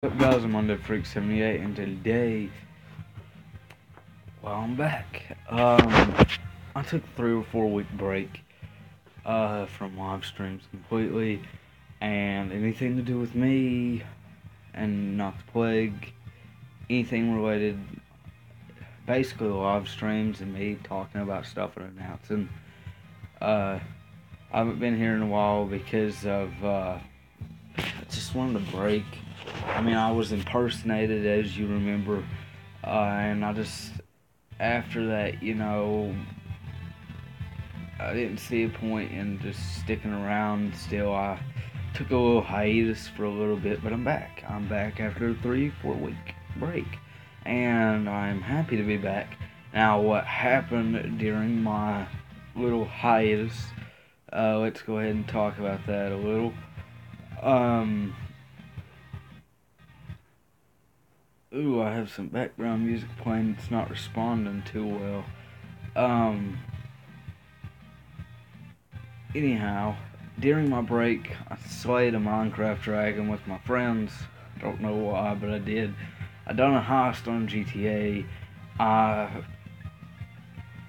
What's up guys, I'm UndeadFreak78 and today, I'm back. I took a 3 or 4 week break from live streams completely, and anything to do with me and not the plague, anything related, basically live streams and me talking about stuff and announcing. I haven't been here in a while because of, just wanted to break. I was impersonated, as you remember, and after that, I didn't see a point in just sticking around still. I took a little hiatus for a little bit, but I'm back. I'm back after a 3-4 week break, and I'm happy to be back. Now, what happened during my little hiatus, let's go ahead and talk about that a little. I have some background music playing. It's not responding too well. Anyhow, during my break, I slayed a Minecraft dragon with my friends. Don't know why, but I did. I done a heist on GTA. I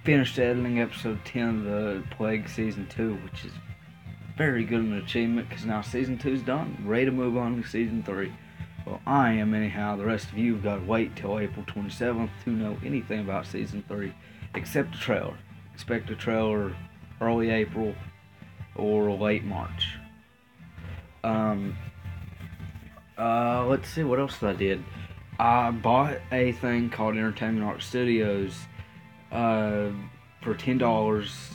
finished editing episode 10 of the Plague Season 2, which is very good an achievement, because now Season 2 is done. Ready to move on to Season 3. Well, I am anyhow. The rest of you have got to wait till April 27th to know anything about Season 3, except the trailer. Expect a trailer early April or late March. Let's see, what else I did? I bought a thing called Entertainment Art Studios for $10.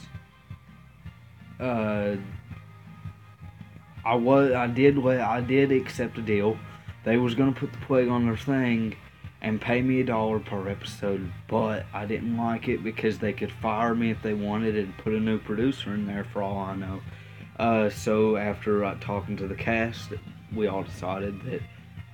I did accept a deal. They was gonna put the plague on their thing and pay me $1 per episode, but I didn't like it because they could fire me if they wanted and put a new producer in there for all I know. So after talking to the cast, we all decided that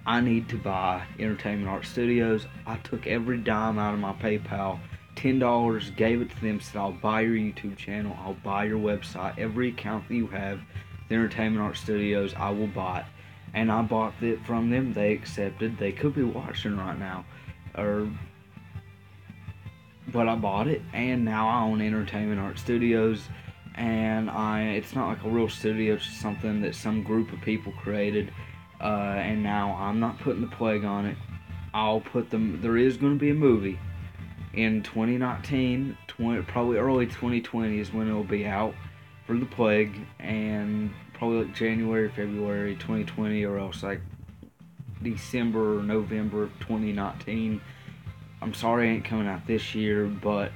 I need to buy Entertainment Art Studios. I took every dime out of my PayPal, $10, gave it to them, said I'll buy your YouTube channel, I'll buy your website, every account that you have, the Entertainment Art Studios, I will buy it. And I bought it from them. They accepted. They could be watching right now, but I bought it, and now I own Entertainment Art Studios. And it's not like a real studio, it's just something that some group of people created. And now I'm not putting the plague on it. I'll put them. There is going to be a movie in 2019, probably early 2020 is when it will be out for the plague, and probably like January, February 2020, or else like December or November of 2019. I'm sorry it ain't coming out this year, but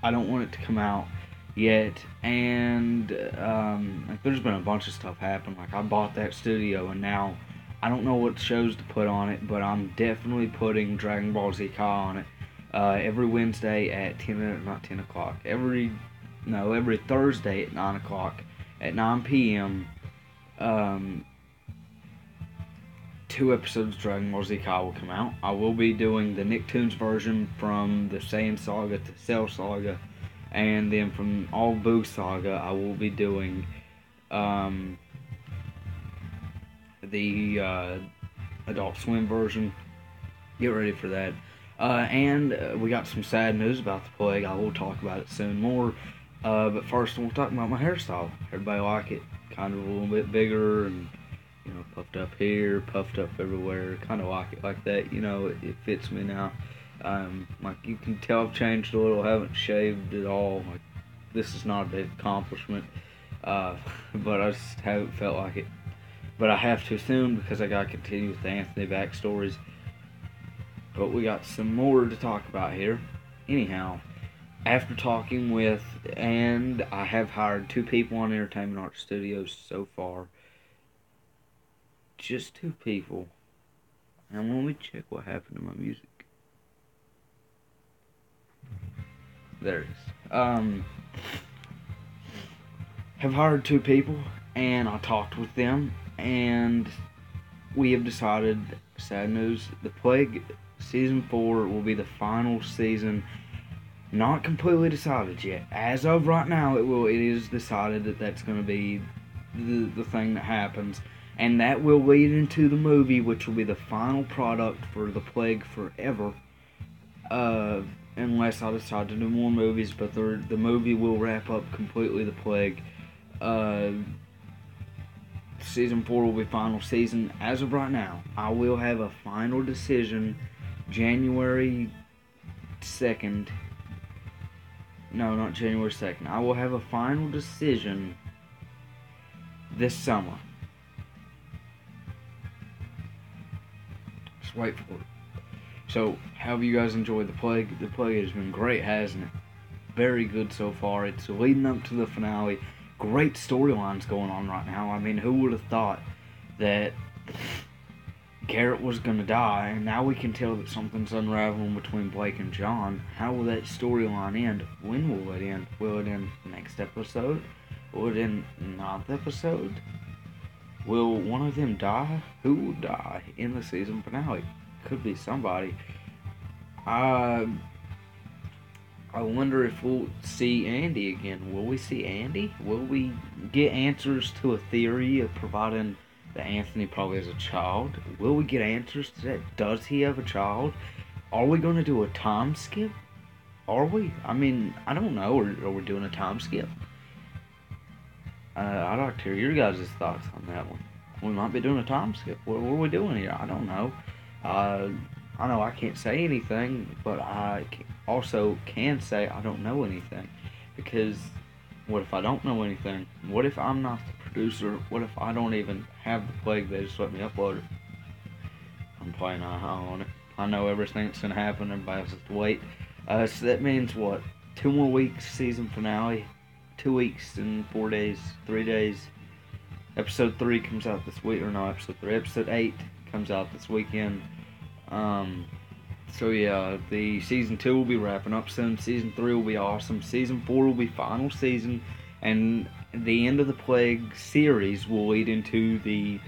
I don't want it to come out yet. And there's been a bunch of stuff happen. Like, I bought that studio, and now I don't know what shows to put on it, but I'm definitely putting Dragon Ball Z Kai on it every Wednesday at 10 o'clock. Every Thursday at 9 o'clock. At 9 p.m., 2 episodes of Dragon Ball Z Kai will come out. I will be doing the Nicktoons version from the Saiyan Saga to Cell Saga, and then from all Boo Saga, I will be doing the Adult Swim version. Get ready for that. And we got some sad news about the plague. I will talk about it soon more. But first, I want to talk about my hairstyle. Everybody like it? Kind of a little bit bigger and, puffed up here, puffed up everywhere. Kind of like it like that. It fits me now. Like, you can tell I've changed a little. I haven't shaved at all. Like, this is not a big accomplishment. But I just haven't felt like it. But I have to soon, because I gotta continue with the Anthony backstories. But we got some more to talk about here. Anyhow, after talking with, and I have hired 2 people on Entertainment Art Studios so far. Just 2 people. And let me check what happened to my music. There it is. Have hired 2 people, and I talked with them, and we have decided, sad news, the Plague Season 4 will be the final season. Not completely decided yet. As of right now, it is decided that that's going to be the thing that happens. And that will lead into the movie, which will be the final product for The Plague Forever. Uh, Unless I decide to do more movies, but the movie will wrap up completely The Plague. Uh, Season 4 will be final season. As of right now, I will have a final decision January 2nd. No, not January 2nd. I will have a final decision this summer. Just wait for it. So, how have you guys enjoyed The Plague? The Plague has been great, hasn't it? Very good so far. It's leading up to the finale. Great storylines going on right now. I mean, who would have thought that Garrett was going to die, and now we can tell that something's unraveling between Blake and John. How will that storyline end? When will it end? Will it end next episode? Will it end 9th episode? Will one of them die? Who will die in the season finale? Could be somebody. I wonder if we'll see Andy again. Will we see Andy? Will we get answers to a theory of providing that Anthony probably has a child? Will we get answers to that? Does he have a child? Are we going to do a time skip? Are we? I mean, I don't know. Are we doing a time skip? I'd like to hear your guys' thoughts on that one. We might be doing a time skip. What are we doing here? I don't know. I know I can't say anything, but I also can say I don't know anything. Because what if I don't know anything? What if I'm not the producer? What if I don't even have the Plague? They just let me upload it. I'm playing on it. I know everything that's going to happen. Everybody has to wait. So that means what? 2 more weeks, season finale. 2 weeks and 4 days, 3 days. Episode 3 comes out this week, or no, episode 3. Episode 8 comes out this weekend. So yeah, the season 2 will be wrapping up soon. Season 3 will be awesome. Season 4 will be final season, and the end of the Plague series will lead into the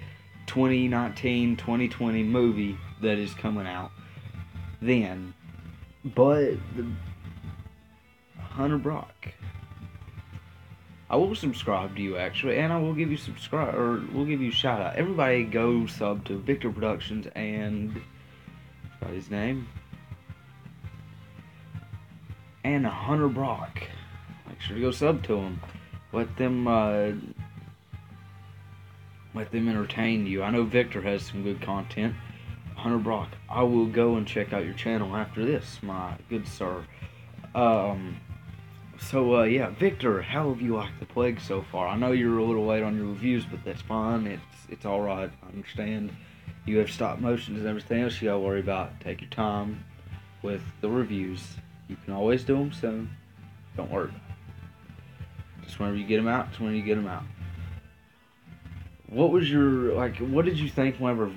2019-2020 movie that is coming out then. But Hunter Brock, I will subscribe to you actually, and I will give you we'll give you a shout out. Everybody go sub to Victor Productions and got his name, and Hunter Brock. Make sure to go sub to him. Let them entertain you. I know Victor has some good content. Hunter Brock, I will go and check out your channel after this, my good sir. Yeah, Victor, how have you liked The Plague so far? I know you're a little late on your reviews, but that's fine. It's all right. I understand. You have stop motions and everything else you gotta worry about. Take your time with the reviews. You can always do them soon. Don't worry about it. Just whenever you get them out, What was what did you think whenever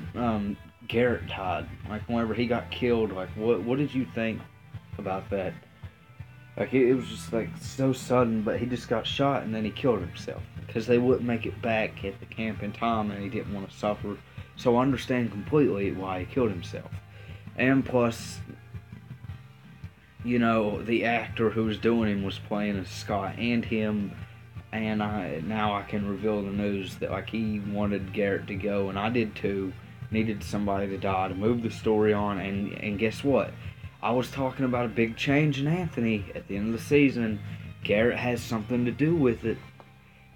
Garrett died? Like, whenever he got killed, what did you think about that? Like, it was just, so sudden, but he just got shot and then he killed himself. Because they wouldn't make it back at the camp in time and he didn't want to suffer. So I understand completely why he killed himself. And plus, the actor who was doing him was playing as Scott and him. And now I can reveal the news that, he wanted Garrett to go, and I did too. Needed somebody to die to move the story on, and guess what? I was talking about a big change in Anthony at the end of the season. Garrett has something to do with it.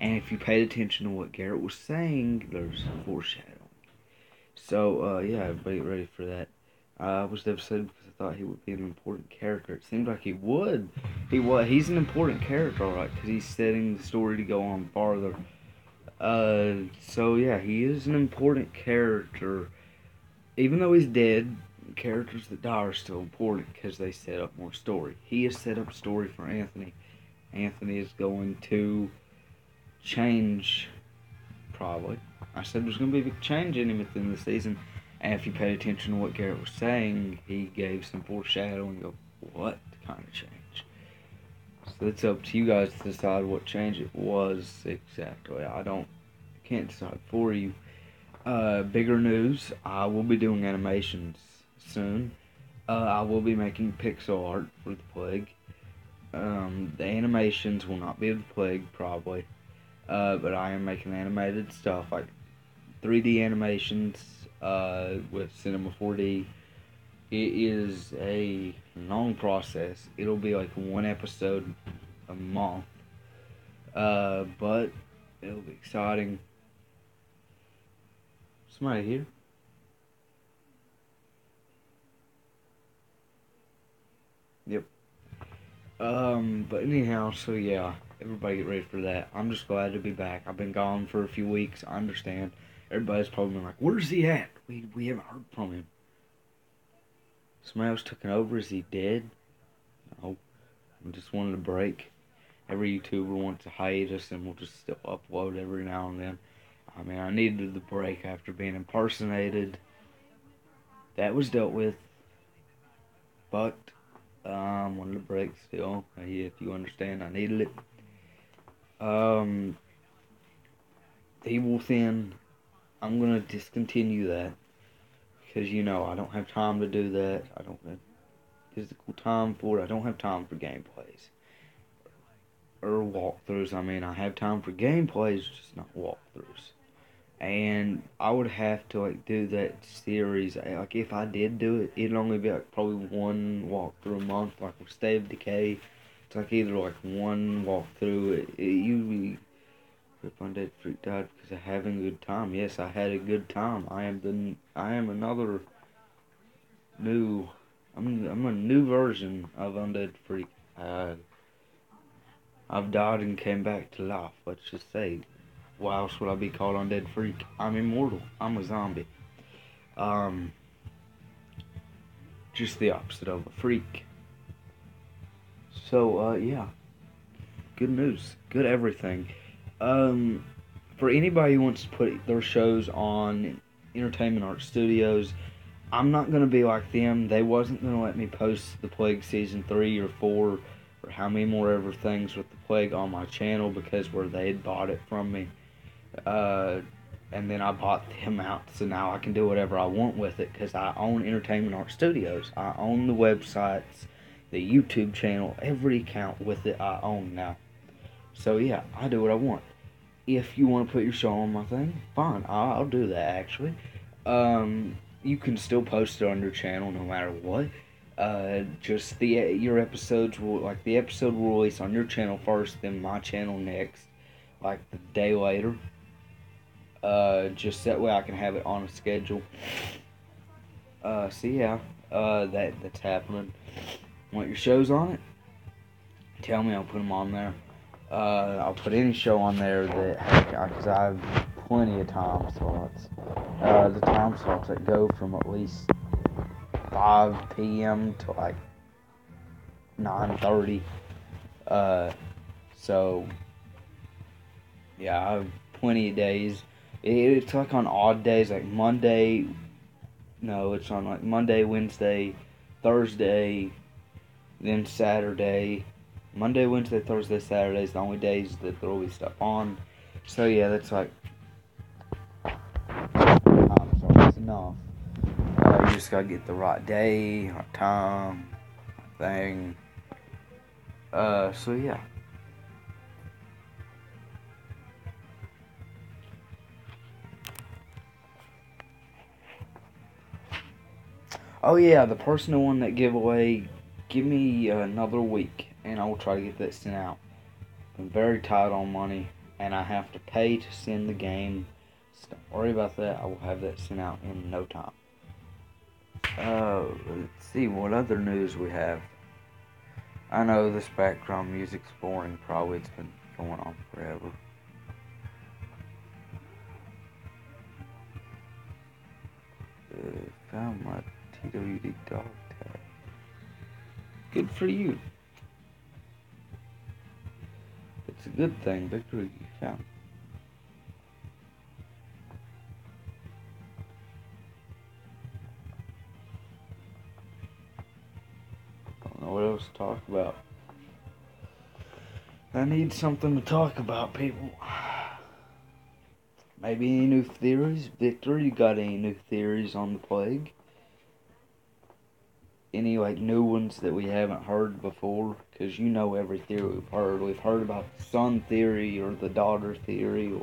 And if you paid attention to what Garrett was saying, there's foreshadowing. So, yeah, everybody get ready for that. I was devastated because I thought he would be an important character. It seemed like he would. He's an important character, alright, because he's setting the story to go on farther. So yeah, he is an important character. Even though he's dead, characters that die are still important because they set up more story. He has set up story for Anthony. Anthony is going to change, probably. I said there's going to be a big change in him at the end of the season. And if you paid attention to what Garrett was saying, he gave some foreshadowing of what kind of change. So it's up to you guys to decide what change it was exactly. I can't decide for you. Bigger news, I will be doing animations soon. I will be making pixel art for The Plague. The animations will not be of The Plague, probably. But I am making animated stuff, like 3D animations with Cinema 4D. It is a long process. It'll be like one episode a month, but it'll be exciting. Somebody here? Yep. But anyhow, so yeah, everybody get ready for that. I'm just glad to be back. I've been gone for a few weeks. I understand. Everybody's probably been like, "Where's he at? We haven't heard from him." Somebody else took it over. Is he dead? No. I just wanted a break. Every YouTuber wants a hiatus, and we'll just still upload every now and then. I mean, I needed the break after being impersonated. That was dealt with, but wanted a break still. If you understand, I needed it. Evil Thin, I'm gonna discontinue that because I don't have time to do that. I don't have physical time for it. I don't have time for gameplays or walkthroughs. I mean, I have time for gameplays, just not walkthroughs. And I would have to do that series. Like if I did do it, it'd only be like probably one walkthrough a month. Like with State of Decay, it's like either like one walkthrough. It usually Rip Undead Freak died because of having a good time. Yes, I had a good time. I am another new. I'm a new version of Undead Freak. I've died and came back to life. Let's just say. Why else would I be called Undead Freak? I'm immortal. I'm a zombie. Just the opposite of a freak. So, yeah. Good news. Good everything. For anybody who wants to put their shows on Entertainment Art Studios, I'm not going to be like them. They wasn't going to let me post the Plague Season 3 or 4 or how many more ever things with the Plague on my channel because where they had bought it from me. And then I bought them out, so now I can do whatever I want with it because I own Entertainment Art Studios. I own the websites, the YouTube channel, every account with it I own now. So yeah, I do what I want. If you want to put your show on my thing, fine, I'll do that actually. You can still post it on your channel no matter what. Just your episodes the episode will release on your channel first, then my channel next, like the day later. Just that way I can have it on a schedule. So yeah, that's happening. Want your shows on it? Tell me, I'll put them on there. I'll put any show on there because I have plenty of time slots. The time slots that go from at least 5 p.m. to like 9:30. So yeah, I have plenty of days. It's like on odd days, like Monday. No, it's on like Monday, Wednesday, Thursday, then Saturday. Monday, Wednesday, Thursday, Saturday is the only days that there'll be stuff on. So yeah, that's like so that's enough. You just gotta get the right day, right time, right thing. So yeah. Oh yeah, the person who won that giveaway, give me another week, and I will try to get that sent out. I'm very tight on money, and I have to pay to send the game. So don't worry about that. I will have that sent out in no time. Let's see what other news we have. I know this background music's boring. Probably it's been going on forever. Found my TWD dog tag. Good for you. It's a good thing, Victor, you found. Don't know what else to talk about. I need something to talk about, people. Maybe any new theories? Victor, you got any new theories on the plague? Any new ones that we haven't heard before? Because you know every theory we've heard. We've heard about the son theory or the daughter theory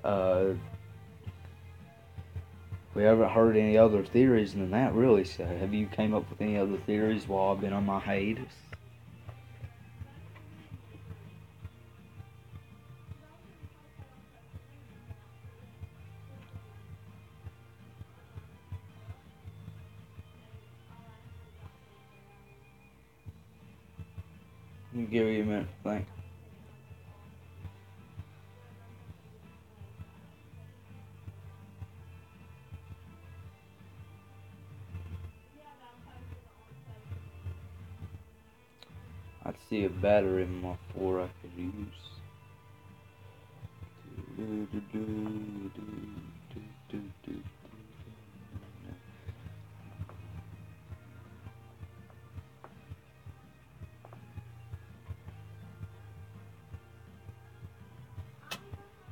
or We haven't heard any other theories than that, really. So, have you came up with any other theories while I've been on my hiatus? You give you a minute to think. I see a battery in my 4 I could use.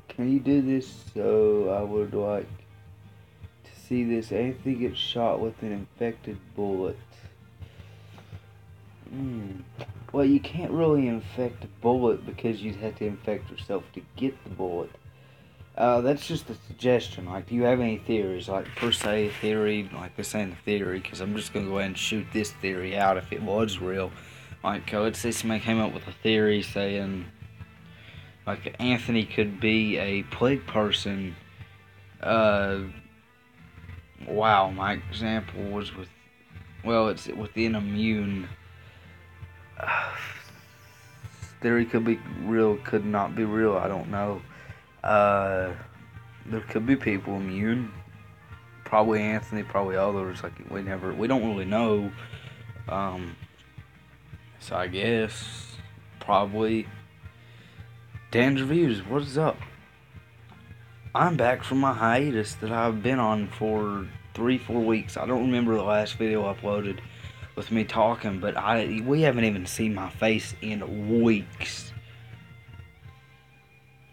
Can you do this? So I would like to see this. Anthony gets shot with an infected bullet. Well, you can't really infect a bullet because you'd have to infect yourself to get the bullet. That's just a suggestion. Like, do you have any theories? Like, per se, theory, like this ain't a theory, because I'm just going to go ahead and shoot this theory out if it was real. Like, let's say somebody came up with a theory saying, like, Anthony could be a plague person. Wow, my example was with, well, it's within immune. Theory could be real, could not be real, I don't know. There could be people immune. Probably Anthony, probably others. Like, we don't really know. So I guess, probably. Dan's Reviews, what is up? I'm back from my hiatus that I've been on for 3-4 weeks. I don't remember the last video uploaded with me talking, but we haven't even seen my face in weeks.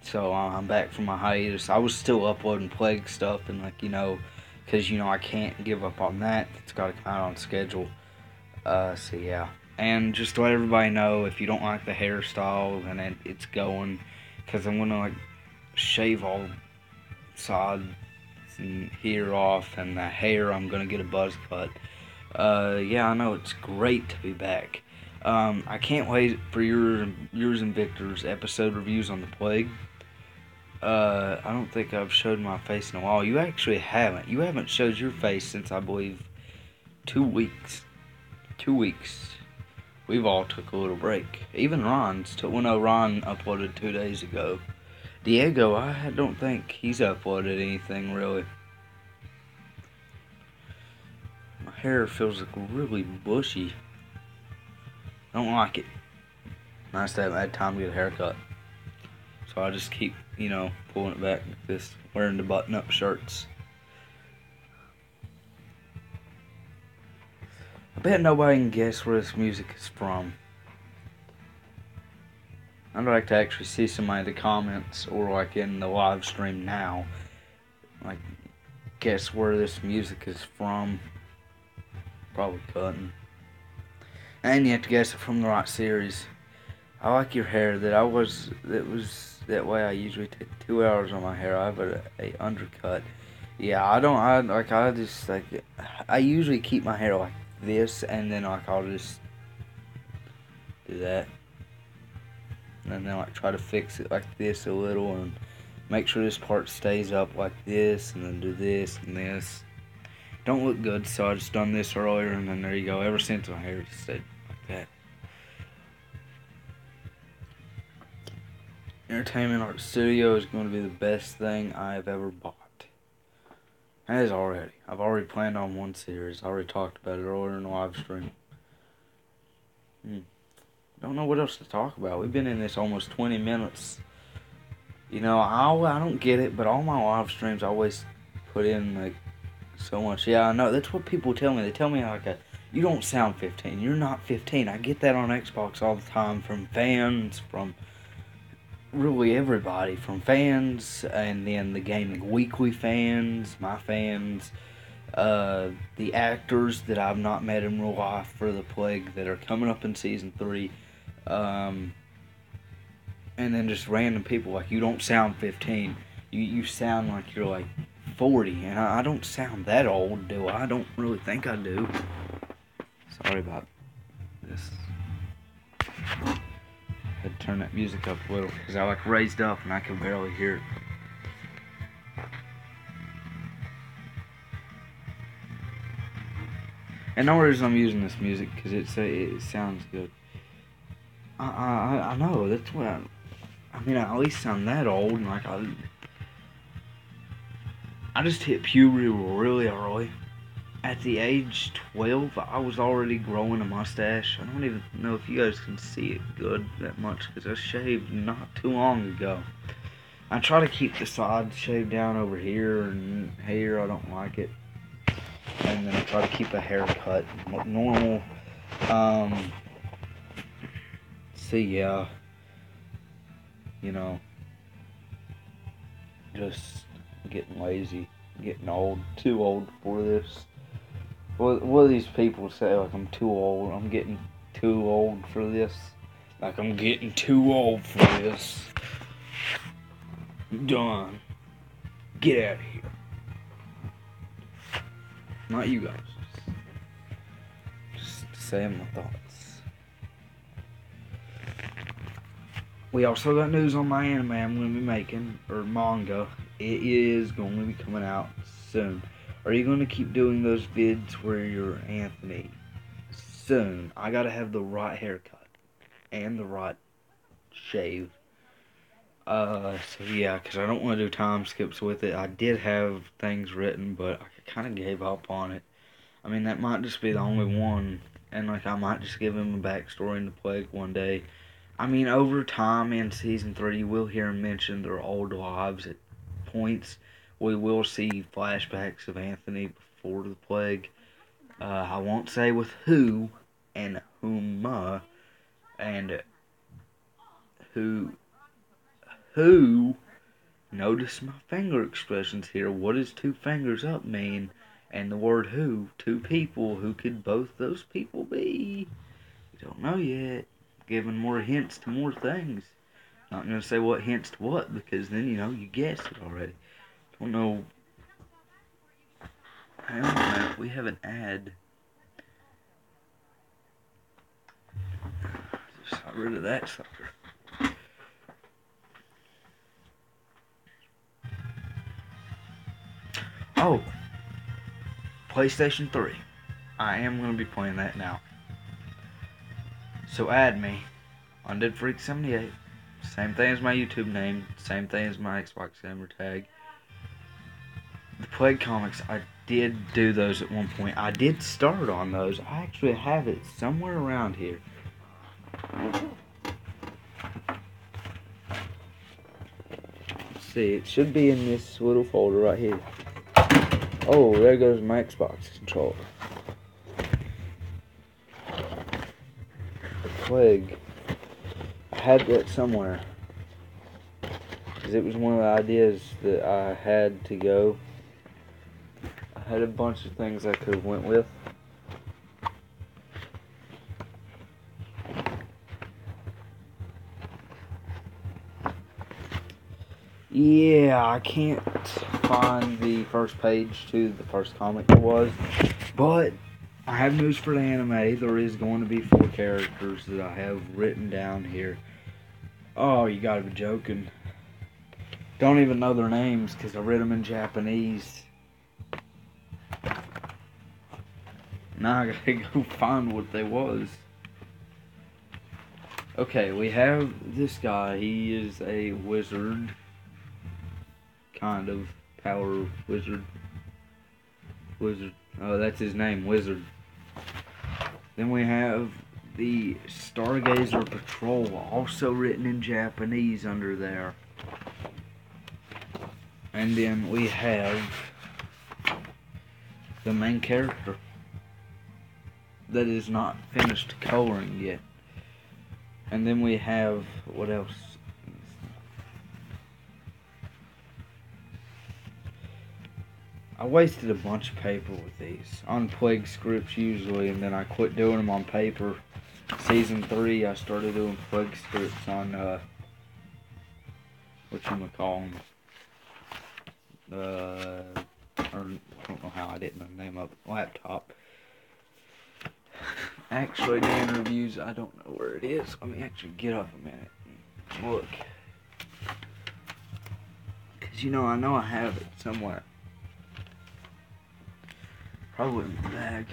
So I'm back from my hiatus. I was still uploading Plague stuff, and like, because I can't give up on that. It's got to come out on schedule. So yeah, and just to let everybody know, if you don't like the hairstyle, then it's going, because I'm gonna like shave all sides and hair off, and the hair I'm gonna get a buzz cut. Yeah, I know, it's great to be back. I can't wait for yours and Victor's episode reviews on the Plague. I don't think I've showed my face in a while. You actually haven't. You haven't showed your face since, I believe, 2 weeks. 2 weeks. We've all took a little break. Even Ron's. Ron uploaded 2 days ago. Diego, I don't think he's uploaded anything, really. My hair feels like really bushy. I don't like it. Nice to have had time to get a haircut. So I just keep, pulling it back like this, wearing the button-up shirts. I bet nobody can guess where this music is from. I'd like to actually see somebody in the comments or like in the live stream now, like, guess where this music is from. Probably couldn't. And you have to guess it from the right series. I like your hair. That was that way. I usually take 2 hours on my hair. I have a undercut. Yeah, I usually keep my hair like this, and then like I'll just do that, and then like try to fix it like this a little, and make sure this part stays up like this, and then do this and this. Don't look good, so I just done this earlier, and then there you go. Ever since, my hair just stayed like that. Entertainment Art Studio is going to be the best thing I've ever bought. It is already. I've already planned on one series. I already talked about it earlier in the live stream. Don't know what else to talk about. We've been in this almost 20 minutes. I don't get it, but all my live streams I always put in like so much. Yeah, I know. That's what people tell me. They tell me like, you don't sound 15. You're not 15. I get that on Xbox all the time from fans, from really everybody, from fans, and then the Gaming Weekly fans, my fans, the actors that I've not met in real life for the Plague that are coming up in season 3, and then just random people like, you don't sound 15. You sound like you're like 40, and I don't sound that old, do I? I don't really think I do. Sorry about this. I had to turn that music up a little, because I like raised up and I could barely hear it. And no reason I'm using this music, because it sounds good. I know, that's what I mean, I at least sound that old, and like I just hit puberty really early. At the age 12, I was already growing a mustache. I don't even know if you guys can see it good that much, because I shaved not too long ago. I try to keep the sides shaved down over here, and here I don't like it. And then I try to keep a haircut normal. So yeah, you know, just getting lazy, getting old, too old for this. What do these people say? Like, I'm too old. I'm getting too old for this. Like, I'm getting too old for this. Done. Get out of here. Not you guys. Just saying my thoughts. We also got news on my anime I'm going to be making, or manga. It is going to be coming out soon. Are you going to keep doing those vids where you're Anthony? Soon. I got to have the right haircut and the right shave. So yeah, because I don't want to do time skips with it. I did have things written, but I kind of gave up on it. I mean, that might just be the only one, and like I might just give him a backstory in the plague one day. I mean, over time in season 3, you will hear him mention their old lives at points. We will see flashbacks of Anthony before the plague. I won't say with who and whom and who. Notice my finger expressions here. What does 2 fingers up mean? And the word who, 2 people. Who could both those people be? We don't know yet. Giving more hints to more things. Not gonna say what hints to what, because then you guessed it already. Don't know. Hang on a minute, we have an ad. Just got rid of that sucker. Oh, PlayStation 3. I am going to be playing that now. So add me on DeadFreak78. Same thing as my YouTube name. Same thing as my Xbox gamer tag. The Plague comics, I did do those at one point. I did start on those. I actually have it somewhere around here. Let's see, it should be in this little folder right here. Oh, there goes my Xbox controller. The Plague. I had that somewhere. Because it was one of the ideas that I had to go. I had a bunch of things I could have went with. Yeah, I can't find the first page to the first comic it was, but I have news for the anime. There is going to be 4 characters that I have written down here. Oh, you gotta be joking. Don't even know their names because I read them in Japanese. Now I gotta go find what they was. Okay, we have this guy. He is a wizard. Kind of power wizard. Oh, that's his name, Wizard. Then we have the Stargazer Patrol, also written in Japanese under there. And then we have the main character that is not finished coloring yet. And then we have, what else? I wasted a bunch of paper with these on Plague scripts usually, and then I quit doing them on paper. Season 3, I started doing Plague scripts on whatchamacallit, I don't know how I didn't name up laptop. Actually, doing reviews, I don't know where it is. Let me actually get up a minute and look. Because, I know I have it somewhere. Probably in my bag.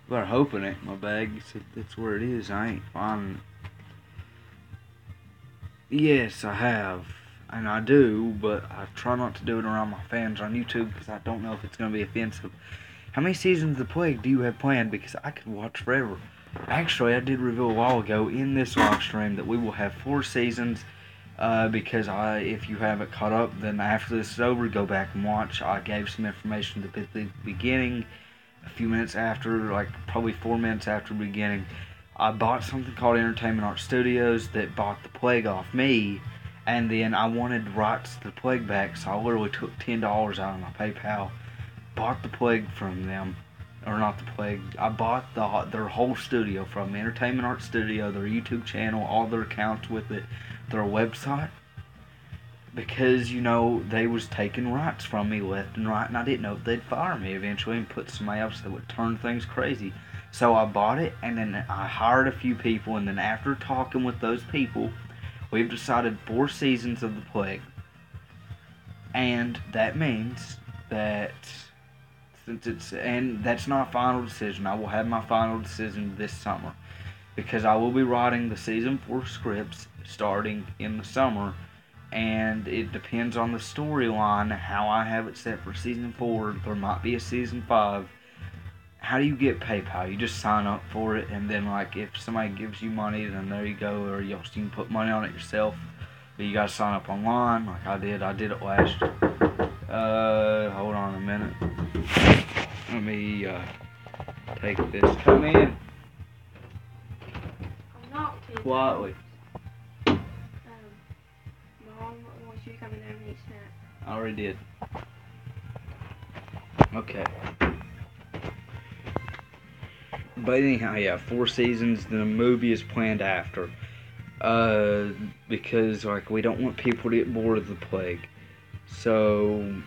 But I'm hoping it in my bag. That's where it is. I ain't finding it. Yes, I have. And I do, but I try not to do it around my fans on YouTube because I don't know if it's going to be offensive. How many seasons of The Plague do you have planned? Because I could watch forever. Actually, I did reveal a while ago in this live stream that we will have 4 seasons. Because if you haven't caught up, then after this is over, go back and watch. I gave some information at the beginning, a few minutes after, like probably 4 minutes after the beginning. I bought something called Entertainment Art Studios that bought The Plague off me, and then I wanted rights to The Plague back, so I literally took $10 out of my PayPal, bought The Plague from them, or not The Plague, I bought their whole studio from Entertainment Art Studio, their YouTube channel, all their accounts with it, their website, because they was taking rights from me left and right, and I didn't know if they'd fire me eventually and put somebody else that would turn things crazy. So I bought it, and then I hired a few people, and then after talking with those people, we've decided 4 seasons of The Plague. And that means that and that's not a final decision. I will have my final decision this summer, because I will be writing the season 4 scripts starting in the summer, and it depends on the storyline how I have it set for season 4. There might be a season 5. How do you get PayPal? You just sign up for it, and then if somebody gives you money, then there you go, or you can put money on it yourself. But you gotta sign up online like I did. I did it last year. Hold on a minute. Let me take this. Come in. I'm not too Quietly. Mom wants you to come in there and eat snack. I already did. Okay. But anyhow, yeah, 4 seasons. Then a movie is planned after. Because we don't want people to get bored of The Plague. So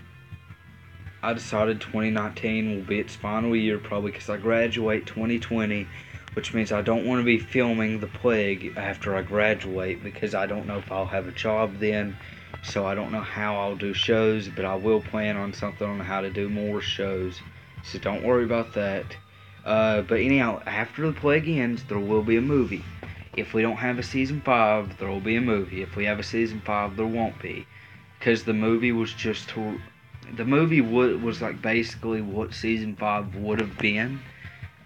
I decided 2019 will be its final year, probably because I graduate 2020, which means I don't want to be filming The Plague after I graduate, because I don't know if I'll have a job then, so I don't know how I'll do shows, but I will plan on something on how to do more shows, so don't worry about that. But anyhow, after The Plague ends, there will be a movie. If we don't have a season 5, there will be a movie. If we have a season 5, there won't be, because the movie was just was basically what season 5 would have been.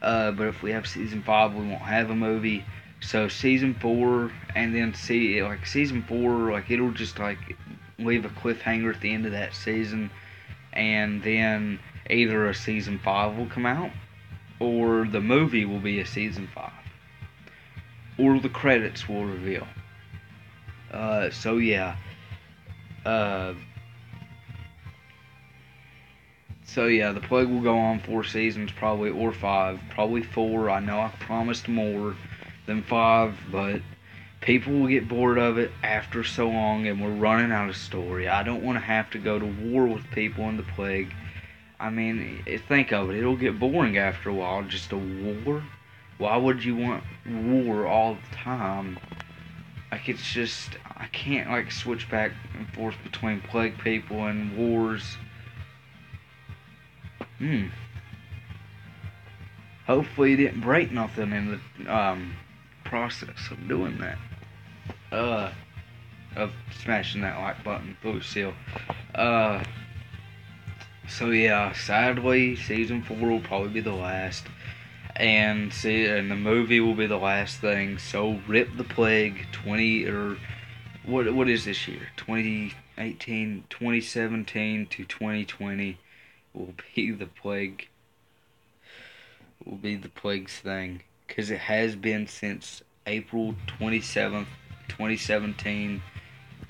But if we have season 5, we won't have a movie. So season 4, and then season 4, it'll just leave a cliffhanger at the end of that season, and then either a season 5 will come out, or the movie will be a season 5, or the credits will reveal. So yeah. So yeah, The Plague will go on 4 seasons probably, or 5, probably 4. I know I promised more than 5, but people will get bored of it after so long, and we're running out of story. I don't want to have to go to war with people in The Plague. I mean, think of it, it'll get boring after a while, just a war. Why would you want war all the time? It's just, I can't switch back and forth between Plague people and wars. Hopefully you didn't break nothing in the process of doing that. Of smashing that like button, Lucille. So yeah, sadly, season 4 will probably be the last, and the movie will be the last thing. So rip The Plague. What is this year? 2018, 2017 to 2020 will be The Plague. Will be The Plague's thing, because it has been since April 27th, 2017.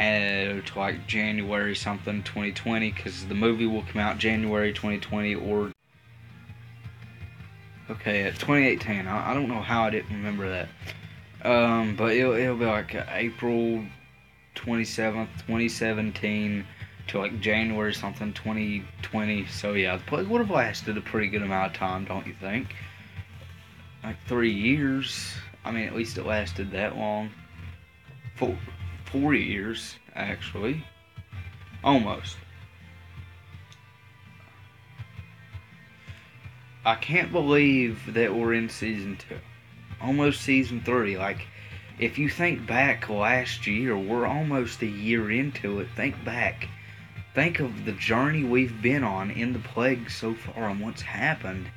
To January something 2020, because the movie will come out January 2020 or at 2018. I don't know how I didn't remember that. But it'll be April 27th, 2017 to like January something 2020. So yeah, the plague would have lasted a pretty good amount of time, don't you think? Like 3 years. I mean, at least it lasted that long. 4 years actually, almost. I can't believe that we're in season 2, almost season 3. Like, if you think back last year, we're almost a year into it. Think back. Think of the journey we've been on in the plague so far and what's happened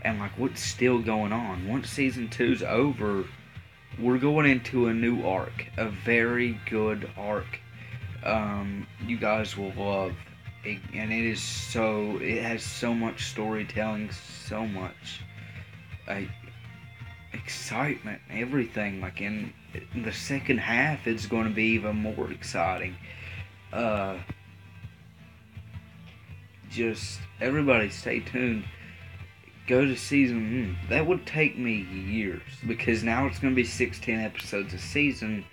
and like what's still going on. Once season 2's over, we're going into a new arc, a very good arc. You guys will love it, and it has so much storytelling, so much like excitement, everything. Like in the second half, it's going to be even more exciting. Uh, just everybody stay tuned. Go to season. That would take me years because now it's going to be 16 episodes a season,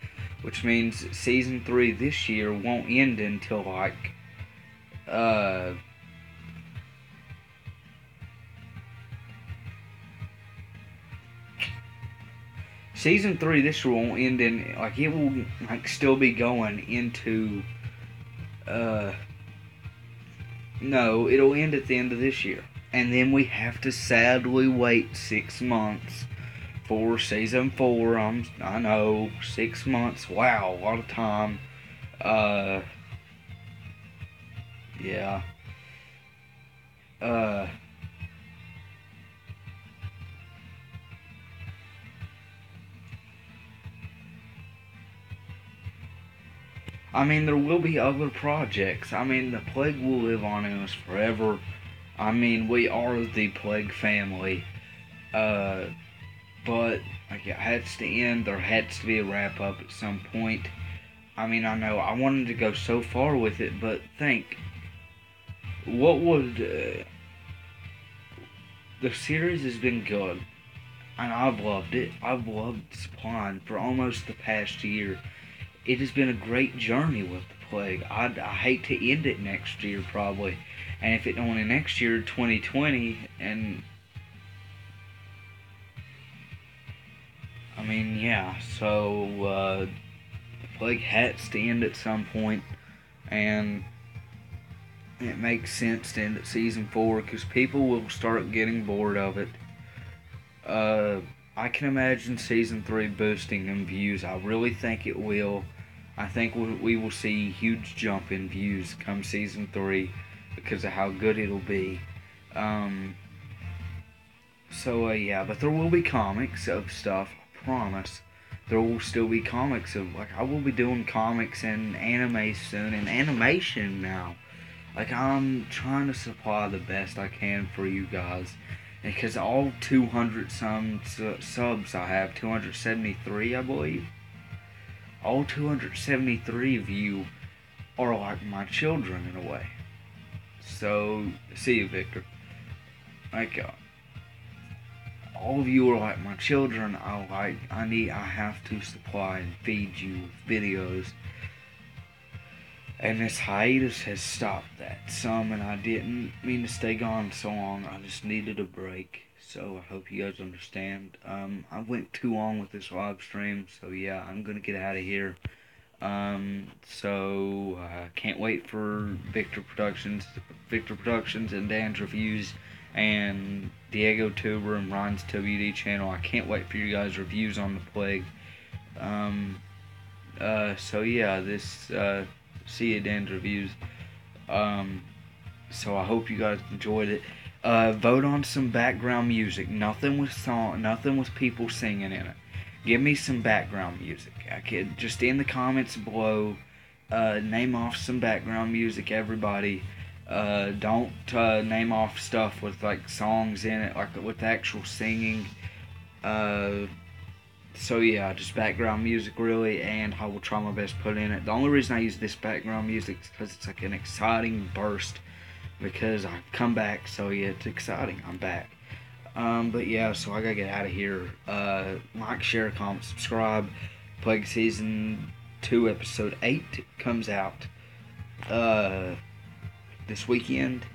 which means season 3 this year won't end until like season 3 this year won't end in like it will like still be going into no, it'll end at the end of this year. And then we have to sadly wait 6 months for season 4. I know, 6 months. Wow, a lot of time. Yeah. I mean, there will be other projects. I mean, the plague will live on in us forever. I mean, we are the plague family. But like it has to end. There has to be a wrap up at some point. I mean, I know I wanted to go so far with it, but think, what would the series has been good, and I've loved it. I've loved Supplying for almost the past year. It has been a great journey with the plague. I hate to end it next year probably, and if it don't end next year, 2020, and I mean yeah. So the plague has to end at some point, and it makes sense to end at season 4 because people will start getting bored of it. I can imagine season 3 boosting in views. I really think it will. I think we will see a huge jump in views come season 3 because of how good it'll be. Yeah, but there will be comics of stuff, I promise. There will still be comics of, like, I will be doing comics and anime soon, and animation now. Like, I'm trying to supply the best I can for you guys. Because all 200 some subs I have, 273 I believe, all 273 of you are like my children in a way. So, see you, Victor. Like, all of you are like my children. I have to supply and feed you with videos. And this hiatus has stopped that some, and I didn't mean to stay gone so long. I just needed a break. So I hope you guys understand. I went too long with this live stream, so yeah, I'm gonna get out of here. Can't wait for Victor Productions, and Dan's Reviews, and Diego Tuber and Ryan's WD channel. I can't wait for you guys' reviews on the plague. See you, Dan's Reviews. So I hope you guys enjoyed it. Vote on some background music. Nothing with people singing in it. Give me some background music. I could just in the comments below. Name off some background music, everybody. Don't name off stuff with like songs in it, like with actual singing. Just background music really, and I will try my best to put in it. The only reason I use this background music is because it's like an exciting burst, because I've come back, so yeah, it's exciting, I'm back. So I gotta get out of here. Like, share, comment, subscribe. Plague Season 2 Episode 8 comes out this weekend.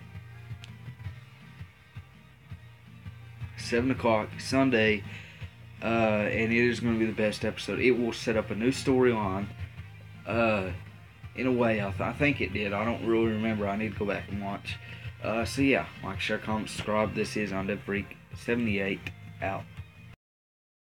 7 o'clock Sunday, and it is going to be the best episode. It will set up a new storyline. In a way, I think it did. I don't really remember. I need to go back and watch. So yeah, like, share, comment, subscribe. This is On Dev Freak 78 out.